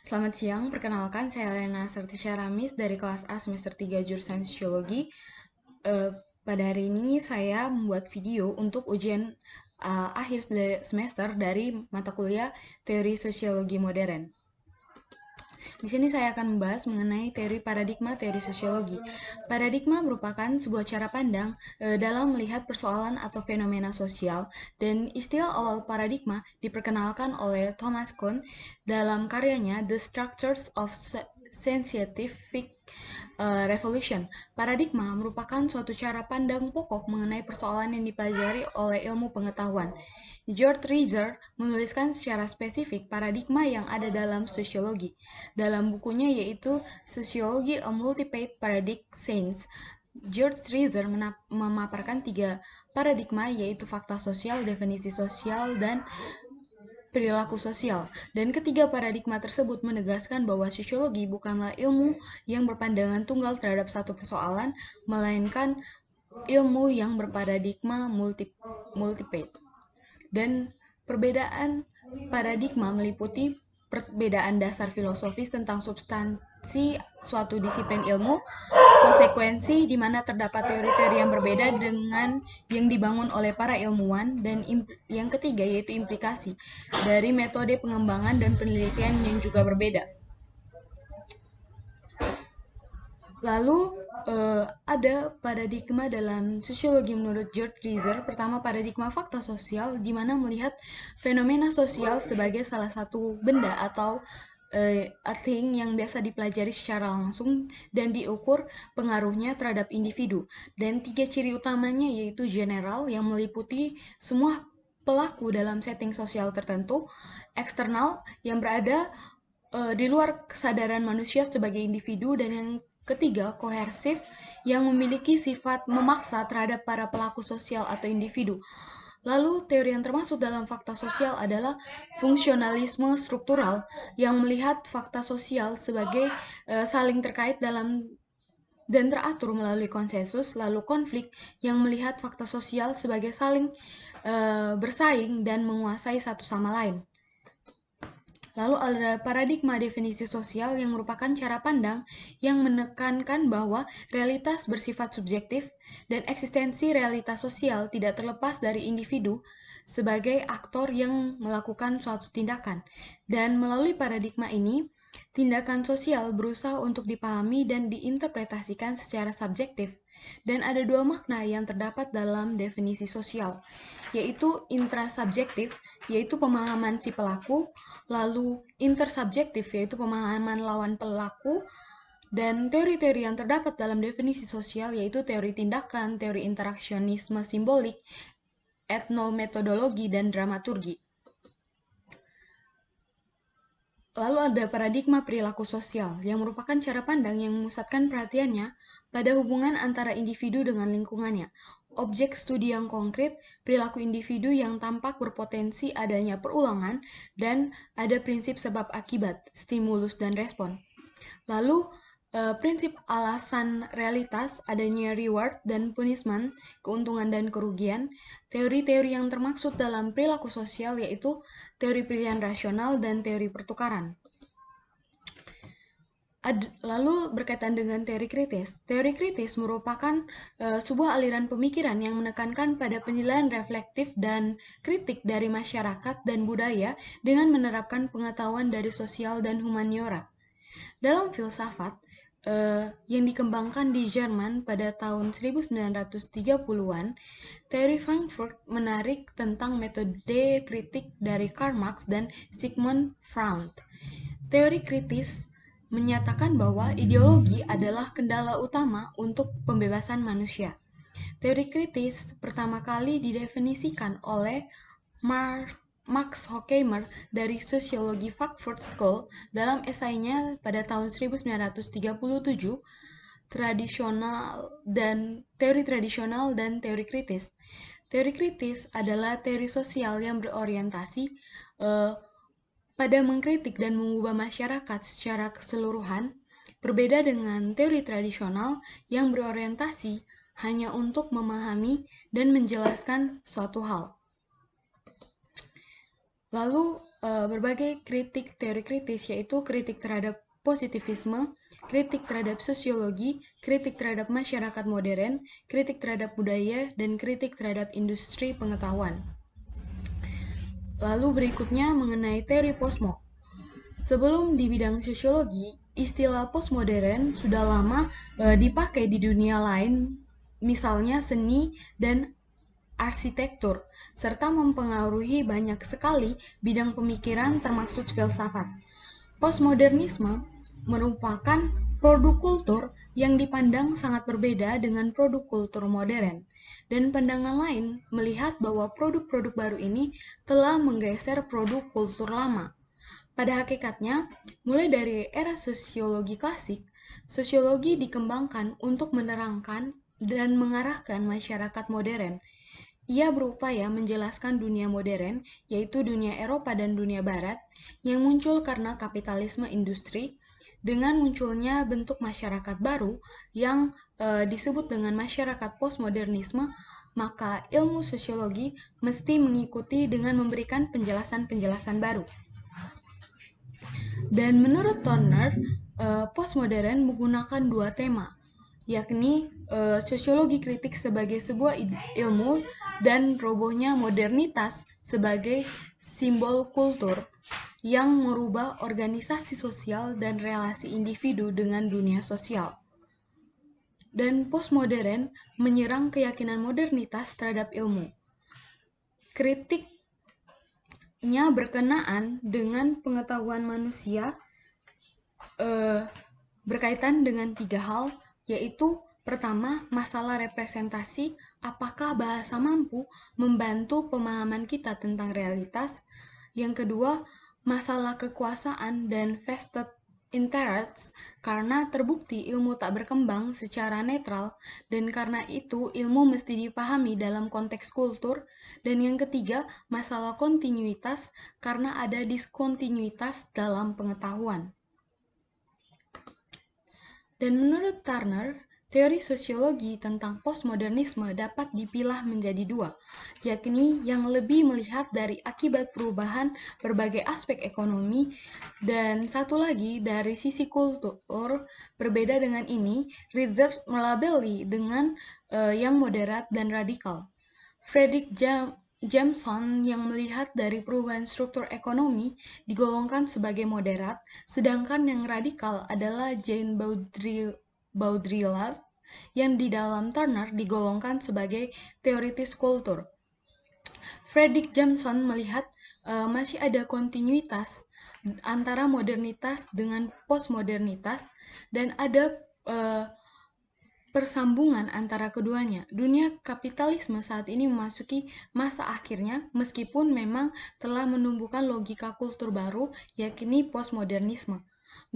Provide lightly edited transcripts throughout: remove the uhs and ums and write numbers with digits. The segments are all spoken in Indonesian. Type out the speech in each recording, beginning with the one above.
Selamat siang, perkenalkan saya Lena Sertisya Ramis dari kelas A semester 3 jurusan Sosiologi. Pada hari ini saya membuat video untuk ujian akhir semester dari mata kuliah Teori Sosiologi Modern. Di sini saya akan membahas mengenai teori paradigma teori sosiologi. Paradigma merupakan sebuah cara pandang dalam melihat persoalan atau fenomena sosial, dan istilah awal paradigma diperkenalkan oleh Thomas Kuhn dalam karyanya The Structures of Scientific Revolution. Paradigma merupakan suatu cara pandang pokok mengenai persoalan yang dipelajari oleh ilmu pengetahuan. George Reiser menuliskan secara spesifik paradigma yang ada dalam sosiologi. Dalam bukunya yaitu Sociology a Multiple Paradigm Science, George Reiser memaparkan 3 paradigma yaitu fakta sosial, definisi sosial, dan perilaku sosial. Dan ketiga paradigma tersebut menegaskan bahwa sosiologi bukanlah ilmu yang berpandangan tunggal terhadap satu persoalan, melainkan ilmu yang berparadigma multiple. Dan perbedaan paradigma meliputi perbedaan dasar filosofis tentang substansi suatu disiplin ilmu, konsekuensi di mana terdapat teori-teori yang berbeda dengan yang dibangun oleh para ilmuwan, dan yang ketiga yaitu implikasi dari metode pengembangan dan penelitian yang juga berbeda. Lalu ada paradigma dalam sosiologi menurut George Reiser. Pertama, paradigma fakta sosial, di mana melihat fenomena sosial sebagai salah satu benda atau a thing yang biasa dipelajari secara langsung dan diukur pengaruhnya terhadap individu. Dan 3 ciri utamanya yaitu general yang meliputi semua pelaku dalam setting sosial tertentu, eksternal yang berada di luar kesadaran manusia sebagai individu, dan yang ketiga, kohersif yang memiliki sifat memaksa terhadap para pelaku sosial atau individu. Lalu, teori yang termasuk dalam fakta sosial adalah fungsionalisme struktural yang melihat fakta sosial sebagai saling terkait dalam dan teratur melalui konsensus. Lalu, konflik yang melihat fakta sosial sebagai saling bersaing dan menguasai satu sama lain. Lalu ada paradigma definisi sosial yang merupakan cara pandang yang menekankan bahwa realitas bersifat subjektif dan eksistensi realitas sosial tidak terlepas dari individu sebagai aktor yang melakukan suatu tindakan. Dan melalui paradigma ini, tindakan sosial berusaha untuk dipahami dan diinterpretasikan secara subjektif. Dan ada 2 makna yang terdapat dalam definisi sosial, yaitu intrasubjektif, yaitu pemahaman si pelaku, lalu intersubjektif, yaitu pemahaman lawan pelaku, dan teori-teori yang terdapat dalam definisi sosial yaitu teori tindakan, teori interaksionisme simbolik, etnometodologi, dan dramaturgi. Lalu ada paradigma perilaku sosial, yang merupakan cara pandang yang memusatkan perhatiannya pada hubungan antara individu dengan lingkungannya. Objek studi yang konkret, perilaku individu yang tampak berpotensi adanya perulangan, dan ada prinsip sebab akibat, stimulus dan respon. Lalu, prinsip alasan realitas, adanya reward dan punishment, keuntungan dan kerugian. Teori-teori yang termaksud dalam perilaku sosial yaitu teori pilihan rasional dan teori pertukaran. Lalu berkaitan dengan teori kritis. Teori kritis merupakan sebuah aliran pemikiran yang menekankan pada penilaian reflektif dan kritik dari masyarakat dan budaya dengan menerapkan pengetahuan dari sosial dan humaniora. Dalam filsafat yang dikembangkan di Jerman pada tahun 1930-an, teori Frankfurt menarik tentang metode kritik dari Karl Marx dan Sigmund Freud. Teori kritis menyatakan bahwa ideologi adalah kendala utama untuk pembebasan manusia. Teori kritis pertama kali didefinisikan oleh Max Horkheimer dari Sosiologi Frankfurt School dalam esainya pada tahun 1937, teori tradisional dan teori kritis. Teori kritis adalah teori sosial yang berorientasi pada mengkritik dan mengubah masyarakat secara keseluruhan, berbeda dengan teori tradisional yang berorientasi hanya untuk memahami dan menjelaskan suatu hal. Lalu berbagai kritik teori kritis, yaitu kritik terhadap positivisme, kritik terhadap sosiologi, kritik terhadap masyarakat modern, kritik terhadap budaya, dan kritik terhadap industri pengetahuan. Lalu berikutnya mengenai teori posmo. Sebelum di bidang sosiologi, istilah postmodern sudah lama dipakai di dunia lain, misalnya seni dan arsitektur, serta mempengaruhi banyak sekali bidang pemikiran termasuk filsafat. Postmodernisme merupakan produk kultur yang dipandang sangat berbeda dengan produk kultur modern, dan pandangan lain melihat bahwa produk-produk baru ini telah menggeser produk kultur lama. Pada hakikatnya, mulai dari era sosiologi klasik, sosiologi dikembangkan untuk menerangkan dan mengarahkan masyarakat modern. Ia berupaya menjelaskan dunia modern, yaitu dunia Eropa dan dunia Barat, yang muncul karena kapitalisme industri, dengan munculnya bentuk masyarakat baru yang disebut dengan masyarakat postmodernisme, maka ilmu sosiologi mesti mengikuti dengan memberikan penjelasan-penjelasan baru. Dan menurut Turner, postmodern menggunakan dua tema, yakni sosiologi kritik sebagai sebuah ilmu dan robohnya modernitas sebagai simbol kultur yang merubah organisasi sosial dan relasi individu dengan dunia sosial. Dan postmodern menyerang keyakinan modernitas terhadap ilmu. Kritiknya berkenaan dengan pengetahuan manusia berkaitan dengan tiga hal, yaitu pertama, masalah representasi, apakah bahasa mampu membantu pemahaman kita tentang realitas. Yang kedua, masalah kekuasaan dan vested interests, karena terbukti ilmu tak berkembang secara netral, dan karena itu ilmu mesti dipahami dalam konteks kultur. Dan yang ketiga, masalah kontinuitas, karena ada diskontinuitas dalam pengetahuan. Dan menurut Turner, teori sosiologi tentang postmodernisme dapat dipilah menjadi dua, yakni yang lebih melihat dari akibat perubahan berbagai aspek ekonomi, dan satu lagi dari sisi kultur. Berbeda dengan ini, Rizard melabeli dengan yang moderat dan radikal. Frederick Jameson yang melihat dari perubahan struktur ekonomi digolongkan sebagai moderat, sedangkan yang radikal adalah Jane Baudrillard yang di dalam Turner digolongkan sebagai teoritis kultur. Frederick Jameson melihat masih ada kontinuitas antara modernitas dengan postmodernitas dan ada persambungan antara keduanya. Dunia kapitalisme saat ini memasuki masa akhirnya, meskipun memang telah menumbuhkan logika kultur baru, yakni postmodernisme.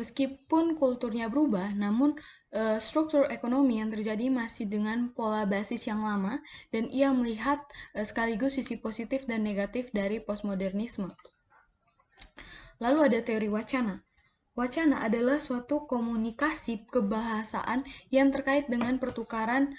Meskipun kulturnya berubah, namun struktur ekonomi yang terjadi masih dengan pola basis yang lama, dan ia melihat sekaligus sisi positif dan negatif dari postmodernisme. Lalu ada teori wacana. Wacana adalah suatu komunikasi kebahasaan yang terkait dengan pertukaran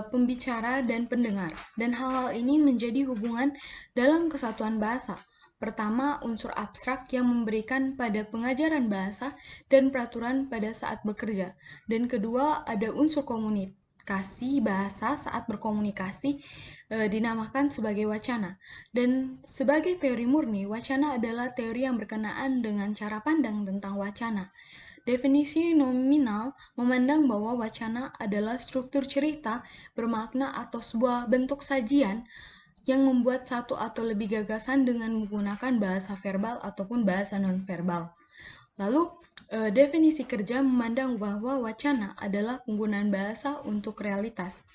pembicara dan pendengar, dan hal-hal ini menjadi hubungan dalam kesatuan bahasa. Pertama, unsur abstrak yang memberikan pada pengajaran bahasa dan peraturan pada saat bekerja. Dan kedua, ada unsur komunikasi bahasa saat berkomunikasi dinamakan sebagai wacana. Dan sebagai teori murni, wacana adalah teori yang berkenaan dengan cara pandang tentang wacana. Definisi nominal memandang bahwa wacana adalah struktur cerita bermakna atau sebuah bentuk sajian yang membuat satu atau lebih gagasan dengan menggunakan bahasa verbal ataupun bahasa non-verbal. Lalu, definisi kerja memandang bahwa wacana adalah penggunaan bahasa untuk realitas.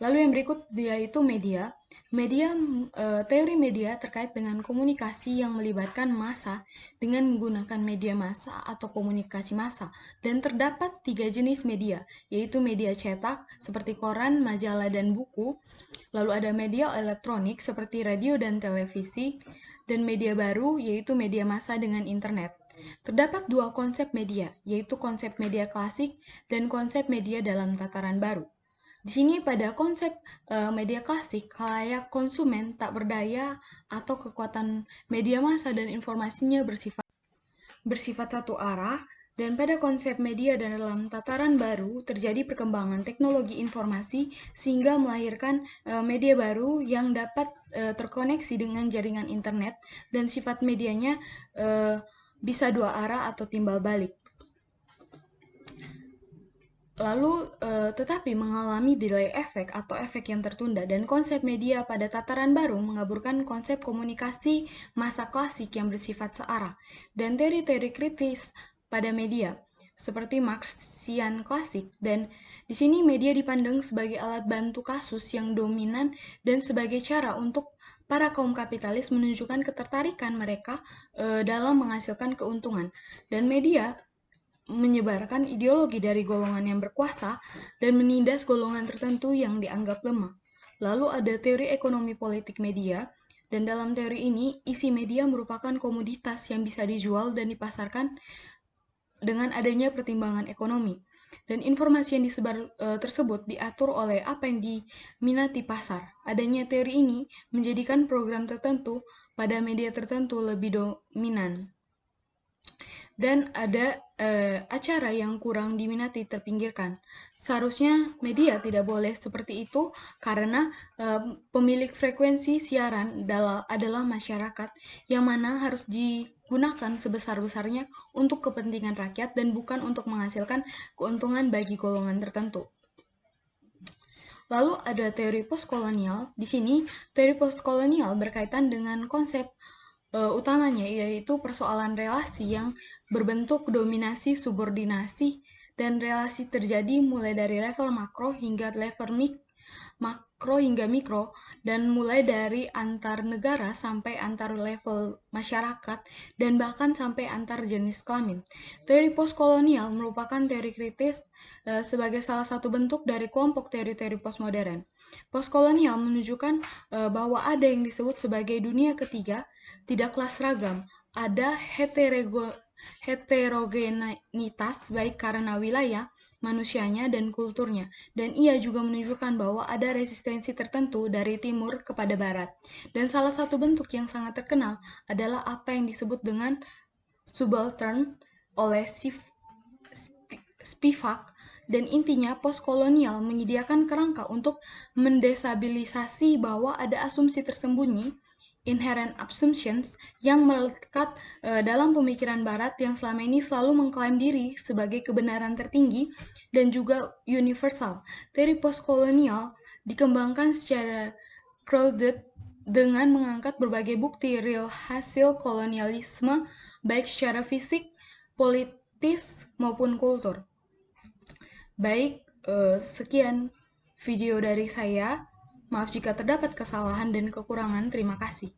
Lalu yang berikut yaitu media. Teori media terkait dengan komunikasi yang melibatkan massa dengan menggunakan media massa atau komunikasi massa. Dan terdapat 3 jenis media, yaitu media cetak seperti koran, majalah, dan buku. Lalu ada media elektronik seperti radio dan televisi, dan media baru yaitu media massa dengan internet. Terdapat 2 konsep media, yaitu konsep media klasik dan konsep media dalam tataran baru. Di sini pada konsep media klasik, khalayak konsumen tak berdaya atau kekuatan media massa dan informasinya bersifat satu arah, dan pada konsep media dan dalam tataran baru terjadi perkembangan teknologi informasi sehingga melahirkan media baru yang dapat terkoneksi dengan jaringan internet dan sifat medianya bisa dua arah atau timbal balik. Lalu, tetapi mengalami delay effect atau efek yang tertunda, dan konsep media pada tataran baru mengaburkan konsep komunikasi masa klasik yang bersifat searah, dan teori-teori kritis pada media, seperti Marxian klasik, dan di sini media dipandang sebagai alat bantu kasus yang dominan dan sebagai cara untuk para kaum kapitalis menunjukkan ketertarikan mereka dalam menghasilkan keuntungan, dan media menyebarkan ideologi dari golongan yang berkuasa dan menindas golongan tertentu yang dianggap lemah. Lalu ada teori ekonomi politik media, dan dalam teori ini, isi media merupakan komoditas yang bisa dijual dan dipasarkan dengan adanya pertimbangan ekonomi. Dan informasi yang disebar tersebut diatur oleh apa yang diminati pasar. Adanya teori ini menjadikan program tertentu pada media tertentu lebih dominan. Dan ada acara yang kurang diminati terpinggirkan. Seharusnya media tidak boleh seperti itu karena pemilik frekuensi siaran adalah masyarakat yang mana harus digunakan sebesar-besarnya untuk kepentingan rakyat dan bukan untuk menghasilkan keuntungan bagi golongan tertentu. Lalu ada teori postkolonial. Di sini teori postkolonial berkaitan dengan konsep utamanya, yaitu persoalan relasi yang berbentuk dominasi subordinasi, dan relasi terjadi mulai dari level makro hingga level makro hingga mikro, dan mulai dari antar negara sampai antar level masyarakat, dan bahkan sampai antar jenis kelamin. Teori postkolonial merupakan teori kritis sebagai salah satu bentuk dari kelompok teori-teori postmodern. Postkolonial menunjukkan bahwa ada yang disebut sebagai dunia ketiga, tidaklah seragam, ada heterogenitas baik karena wilayah, manusianya, dan kulturnya, dan ia juga menunjukkan bahwa ada resistensi tertentu dari timur kepada barat. Dan salah satu bentuk yang sangat terkenal adalah apa yang disebut dengan subaltern oleh Spivak, dan intinya postkolonial menyediakan kerangka untuk mendestabilisasi bahwa ada asumsi tersembunyi, inherent assumptions, yang melekat dalam pemikiran barat yang selama ini selalu mengklaim diri sebagai kebenaran tertinggi dan juga universal. Teori postkolonial dikembangkan secara crowded dengan mengangkat berbagai bukti real hasil kolonialisme baik secara fisik, politis, maupun kultur. Baik, sekian video dari saya. Maaf jika terdapat kesalahan dan kekurangan. Terima kasih.